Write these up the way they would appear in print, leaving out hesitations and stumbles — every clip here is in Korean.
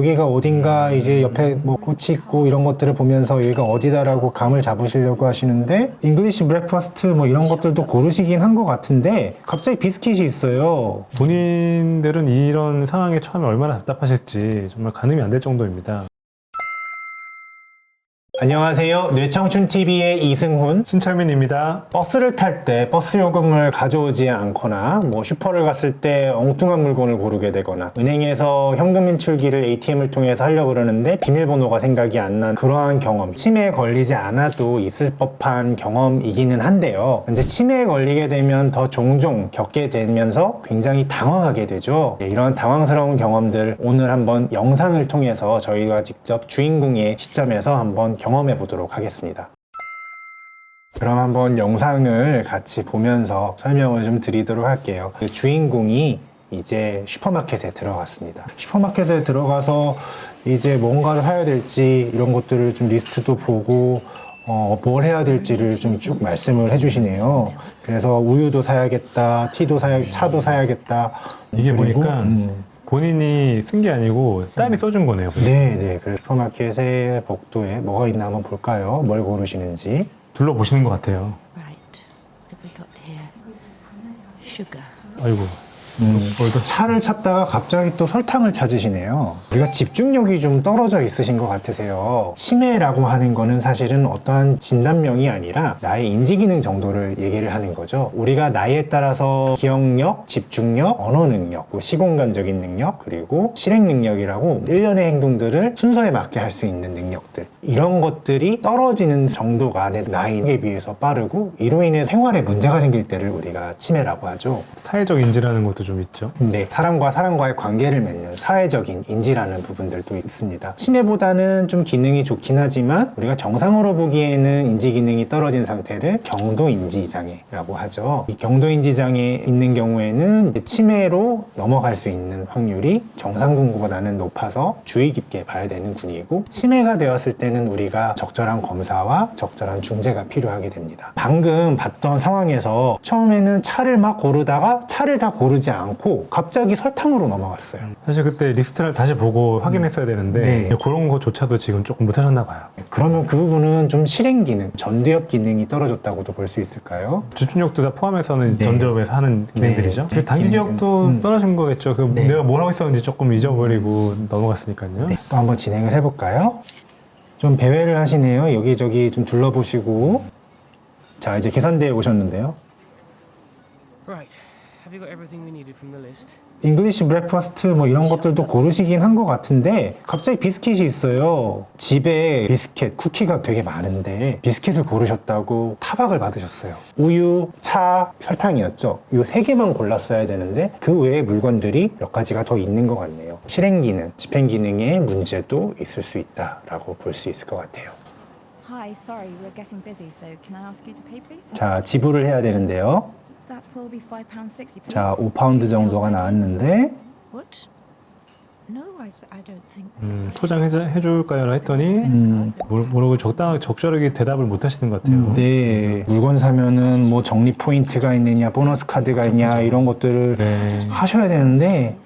여기가 어딘가 이제 옆에 뭐 꽃이 있고 이런 것들을 보면서 여기가 어디다라고 감을 잡으시려고 하시는데 잉글리시 브렉퍼스트 뭐 이런 것들도 고르시긴 한 것 같은데 갑자기 비스킷이 있어요. 본인들은 이런 상황에 처음에 얼마나 답답하실지 정말 가늠이 안 될 정도입니다. 안녕하세요. 뇌청춘TV의 이승훈. 신철민입니다. 버스를 탈 때 버스 요금을 가져오지 않거나 뭐 슈퍼를 갔을 때 엉뚱한 물건을 고르게 되거나 은행에서 현금 인출기를 ATM을 통해서 하려고 그러는데 비밀번호가 생각이 안 난 그러한 경험, 치매에 걸리지 않아도 있을 법한 경험이기는 한데요. 근데 치매에 걸리게 되면 더 종종 겪게 되면서 굉장히 당황하게 되죠. 이런 당황스러운 경험들 오늘 한번 영상을 통해서 저희가 직접 주인공의 시점에서 한번 경험해 보도록 하겠습니다. 그럼 한번 영상을 같이 보면서 설명을 좀 드리도록 할게요. 그 주인공이 이제 슈퍼마켓에 들어갔습니다. 슈퍼마켓에 들어가서 이제 뭔가를 사야 될지 이런 것들을 좀 리스트도 보고 뭘 해야 될지를 좀 쭉 말씀을 해주시네요. 그래서 우유도 사야겠다, 티도 차도 사야겠다. 이게 그리고, 보니까 본인이 쓴 게 아니고 딸이 써준 거네요. 네. 그래서 슈퍼마켓의 복도에 뭐가 있나 한번 볼까요? 뭘 고르시는지. 둘러보시는 것 같아요. Right. What have we got here? Sugar. 아이고. 차를 찾다가 갑자기 또 설탕을 찾으시네요. 우리가 집중력이 좀 떨어져 있으신 것 같으세요. 치매라고 하는 거는 사실은 어떠한 진단명이 아니라 나의 인지기능 정도를 얘기를 하는 거죠. 우리가 나이에 따라서 기억력, 집중력, 언어 능력, 시공간적인 능력, 그리고 실행 능력이라고 일련의 행동들을 순서에 맞게 할 수 있는 능력들, 이런 것들이 떨어지는 정도가 내 나이에 비해서 빠르고 이로 인해 생활에 문제가 생길 때를 우리가 치매라고 하죠. 사회적 인지라는 것도 좀 있죠. 네, 사람과의 관계를 맺는 사회적인 인지라는 부분들도 있습니다. 치매보다는 좀 기능이 좋긴 하지만 우리가 정상으로 보기에는 인지 기능이 떨어진 상태를 경도인지 장애라고 하죠. 이 경도인지 장애 있는 경우에는 치매로 넘어갈 수 있는 확률이 정상 분구보다는 높아서 주의 깊게 봐야 되는 군이고, 치매가 되었을 때는 우리가 적절한 검사와 적절한 중재가 필요하게 됩니다. 방금 봤던 상황에서 처음에는 차를 막 고르다가 차를 다 고르지 않고 갑자기 설탕으로 넘어갔어요. 사실 그때 리스트를 다시 보고 확인했어야 되는데 네. 그런 것조차도 지금 조금 못하셨나 봐요. 그러면 그 부분은 좀 실행 기능, 전두엽 기능이 떨어졌다고도 볼 수 있을까요? 집중력도 다 포함해서는 네. 전접에서 하는 기능들이죠. 네. 단기 기억도 떨어진 거겠죠. 네. 내가 뭘 하고 있었는지 조금 잊어버리고 넘어갔으니까요. 네, 또 한번 진행을 해볼까요? 좀 배회를 하시네요. 여기저기 좀 둘러보시고. 자, 이제 계산대에 오셨는데요. Right. Have you got everything we needed from the list? 잉글리시 브렉퍼스트 뭐 이런 것들도 고르시긴 한 것 같은데 갑자기 비스킷이 있어요. 집에 비스킷, 쿠키가 되게 많은데 비스킷을 고르셨다고 타박을 받으셨어요. 우유, 차, 설탕이었죠. 이 세 개만 골랐어야 되는데 그 외의 물건들이 몇 가지가 더 있는 것 같네요. 실행 기능, 집행 기능에 문제도 있을 수 있다라고 볼 수 있을 것 같아요. Hi, sorry, we're getting busy, so can I ask you to pay, please? 자, 지불을 해야 되는데요. That will be £5.60, please. 자, 5파운드 정도가 나왔는데 What? No, I don't think. 포장해 줄까요? 했더니 모르고 적절하게 대답을 못 하시는 것 같아요. 네, 물건 사면은 뭐 적립 포인트가 있느냐, 보너스 카드가 있냐 이런 것들을 네. 하셔야 되는데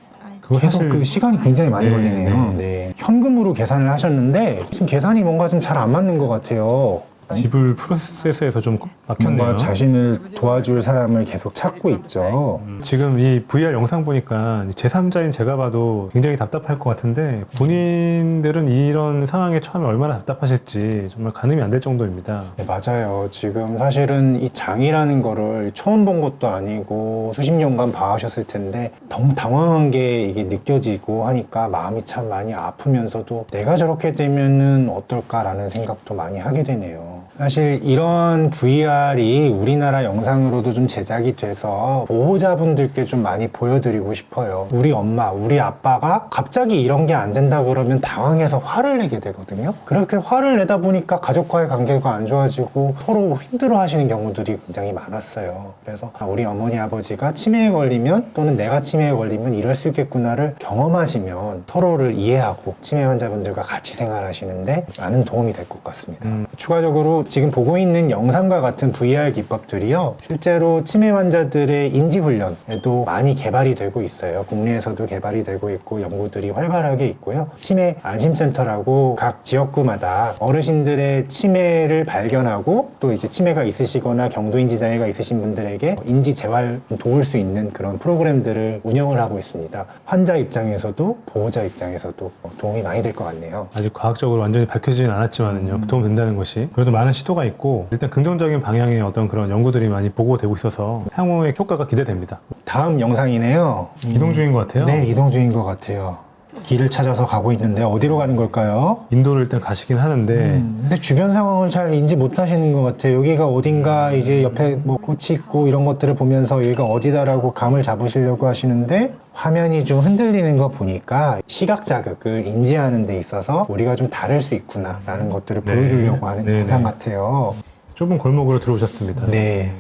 그거 계속 사실 그 시간이 굉장히 많이 네, 걸리네요. 네. 현금으로 계산을 하셨는데 지금 계산이 뭔가 좀 잘 안 맞는 것 같아요. 지불 프로세스에서 좀 막혔네요. 뭔가 자신을 도와줄 사람을 계속 찾고 있죠. 지금 이 VR 영상 보니까 제3자인 제가 봐도 굉장히 답답할 것 같은데 본인들은 이런 상황에 처음에 얼마나 답답하실지 정말 가늠이 안 될 정도입니다. 네, 맞아요. 지금 사실은 이 장이라는 거를 처음 본 것도 아니고 수십 년간 봐오셨을 텐데 너무 당황한 게 이게 느껴지고 하니까 마음이 참 많이 아프면서도 내가 저렇게 되면은 어떨까라는 생각도 많이 하게 되네요. 사실 이런 VR이 우리나라 영상으로도 좀 제작이 돼서 보호자분들께 좀 많이 보여드리고 싶어요. 우리 엄마, 우리 아빠가 갑자기 이런 게 안 된다 그러면 당황해서 화를 내게 되거든요. 그렇게 화를 내다 보니까 가족과의 관계가 안 좋아지고 서로 힘들어 하시는 경우들이 굉장히 많았어요. 그래서 우리 어머니, 아버지가 치매에 걸리면 또는 내가 치매에 걸리면 이럴 수 있겠구나를 경험하시면 서로를 이해하고 치매 환자분들과 같이 생활하시는데 많은 도움이 될 것 같습니다. 추가적으로 지금 보고 있는 영상과 같은 VR 기법들이요, 실제로 치매 환자들의 인지 훈련에도 많이 개발이 되고 있어요. 국내에서도 개발이 되고 있고 연구들이 활발하게 있고요. 치매 안심센터라고 각 지역구마다 어르신들의 치매를 발견하고 또 이제 치매가 있으시거나 경도인지 장애가 있으신 분들에게 인지 재활 도울 수 있는 그런 프로그램들을 운영을 하고 있습니다. 환자 입장에서도 보호자 입장에서도 도움이 많이 될 것 같네요. 아직 과학적으로 완전히 밝혀지진 않았지만은요, 도움 된다는 것이. 그래도 많은 시도가 있고, 일단 긍정적인 방향의 어떤 그런 연구들이 많이 보고되고 있어서 향후의 효과가 기대됩니다. 다음 영상이네요. 이동 중인 것 같아요. 네, 이동 중인 것 같아요. 길을 찾아서 가고 있는데 어디로 가는 걸까요? 인도를 일단 가시긴 하는데, 근데 주변 상황을 잘 인지 못하시는 것 같아요. 여기가 어딘가, 이제 옆에 뭐 꽃이 있고 이런 것들을 보면서 여기가 어디다라고 감을 잡으시려고 하시는데 화면이 좀 흔들리는 거 보니까 시각 자극을 인지하는 데 있어서 우리가 좀 다를 수 있구나 라는 것들을 네. 보여주려고 하는 네, 영상 네. 같아요. 좁은 골목으로 들어오셨습니다. 네.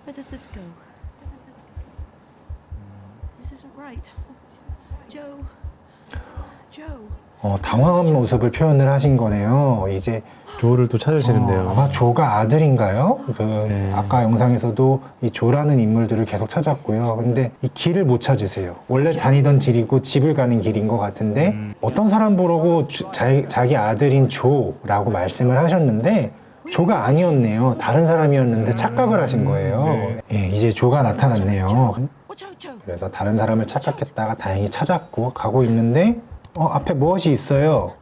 Where does this go? This isn't right. Joe. Joe. 당황한 모습을 표현을 하신 거네요. 이제 조를 또 찾으시는데요. 아마 조가 아들인가요? 네. 아까 영상에서도 이 조라는 인물들을 계속 찾았고요. 근데 이 길을 못 찾으세요. 원래 다니던 길이고 집을 가는 길인 것 같은데 어떤 사람 보고 자기 아들인 조라고 말씀을 하셨는데 조가 아니었네요. 다른 사람이었는데 착각을 하신 거예요. 네. 예, 이제 조가 나타났네요. Watch out, Joe. 그래서 다른 사람을 착각했다가 다행히 찾았고 가고 있는데 앞에 무엇이 있어요?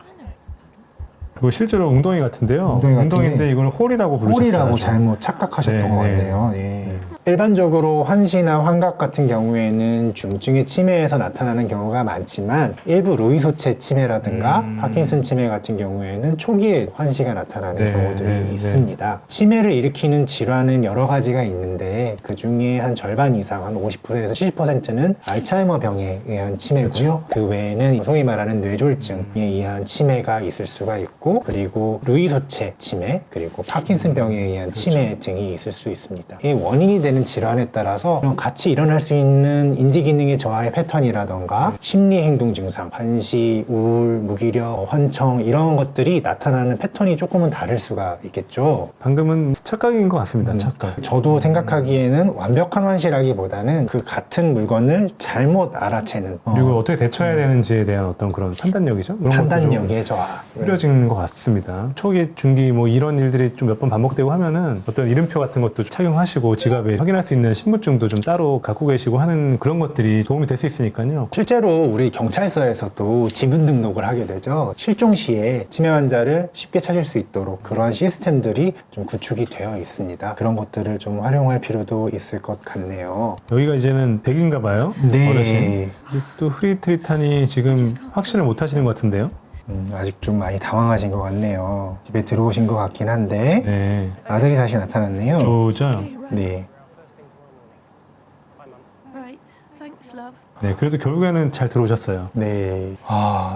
그리고 실제로 웅덩이 같은데요. 웅덩이 같은데 웅덩이인데 이걸 홀이라고 부르셨어요. 홀이라고 잘못 착각하셨던 네, 것 네. 같네요. 예. 일반적으로 환시나 환각 같은 경우에는 중증의 치매에서 나타나는 경우가 많지만 일부 루이소체 치매라든가 파킨슨 치매 같은 경우에는 초기에 환시가 나타나는 네, 경우들이 네, 네. 있습니다. 치매를 일으키는 질환은 여러 가지가 있는데 그 중에 한 절반 이상, 한 50%에서 70%는 알츠하이머 병에 의한 치매고요. 그 외에는 소위 말하는 뇌졸중에 의한 치매가 있을 수가 있고, 그리고 루이소체 치매, 그리고 파킨슨 병에 의한 치매 등이 있을 수 있습니다. 이 원인이 되는 질환에 따라서 같이 일어날 수 있는 인지기능의 저하의 패턴이라던가 심리행동 증상, 환시, 우울, 무기력, 환청 이런 것들이 나타나는 패턴이 조금은 다를 수가 있겠죠. 방금은 착각인 것 같습니다. 착각. 저도 생각하기에는 완벽한 환시라기보다는 그 같은 물건을 잘못 알아채는 그리고 어떻게 대처해야 되는지에 대한 어떤 그런 판단력이죠. 그런 것도 좀 판단력의 저하. 흐려진 것 같습니다. 초기, 중기 뭐 이런 일들이 좀 몇 번 반복되고 하면은 어떤 이름표 같은 것도 착용하시고 지갑에 확인할 수 있는 신분증도 좀 따로 갖고 계시고 하는 그런 것들이 도움이 될 수 있으니까요. 실제로 우리 경찰서에서도 지문 등록을 하게 되죠. 실종 시에 치매 환자를 쉽게 찾을 수 있도록 그러한 시스템들이 좀 구축이 되어 있습니다. 그런 것들을 좀 활용할 필요도 있을 것 같네요. 여기가 이제는 100인가 봐요. 네. 어르신. 또 흐릿흐릿하니 지금 확신을 못 하시는 것 같은데요. 아직 좀 많이 당황하신 것 같네요. 집에 들어오신 것 같긴 한데 네. 아들이 다시 나타났네요. 조죠. 네. Right. Thanks, love. 네. 그래도 결국에는 잘 들어오셨어요. 네.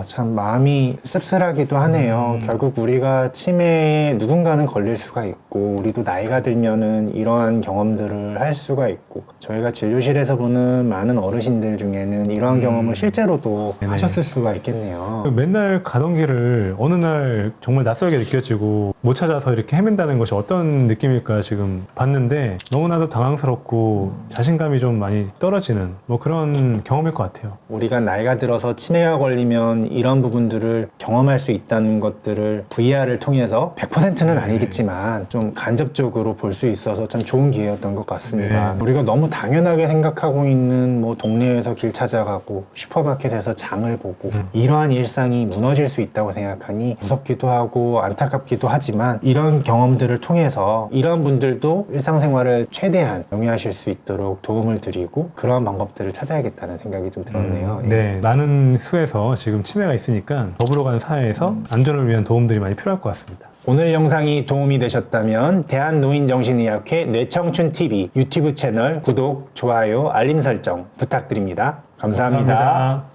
참 마음이 씁쓸하기도 하네요. 결국 우리가 치매에 누군가는 걸릴 수가 있고, 우리도 나이가 들면은 이러한 경험들을 할 수가 있고, 저희가 진료실에서 보는 많은 어르신들 중에는 이러한 경험을 실제로도 네네. 하셨을 수가 있겠네요. 맨날 가던 길을 어느 날 정말 낯설게 느껴지고 못 찾아서 이렇게 헤맨다는 것이 어떤 느낌일까 지금 봤는데 너무나도 당황스럽고 자신감이 좀 많이 떨어지는 뭐 그런 경험일 것 같아요. 우리가 나이가 들어서 치매가 걸리면 이런 부분들을 경험할 수 있다는 것들을 VR을 통해서 100%는 아니겠지만 좀 간접적으로 볼 수 있어서 참 좋은 기회였던 것 같습니다. 네. 우리가 너무 당연하게 생각하고 있는 뭐 동네에서 길 찾아가고 슈퍼마켓에서 장을 보고 이러한 일상이 무너질 수 있다고 생각하니 무섭기도 하고 안타깝기도 하지만 이런 경험들을 통해서 이런 분들도 일상생활을 최대한 영위하실 수 있도록 도움을 드리고 그러한 방법들을 찾아야겠다는 생각이 좀 들었네요. 예. 네, 많은 수에서 지금 치매가 있으니까 더불어가는 사회에서 안전을 위한 도움들이 많이 필요할 것 같습니다. 오늘 영상이 도움이 되셨다면 대한노인정신의학회 뇌청춘TV 유튜브 채널 구독, 좋아요, 알림 설정 부탁드립니다. 감사합니다. 감사합니다.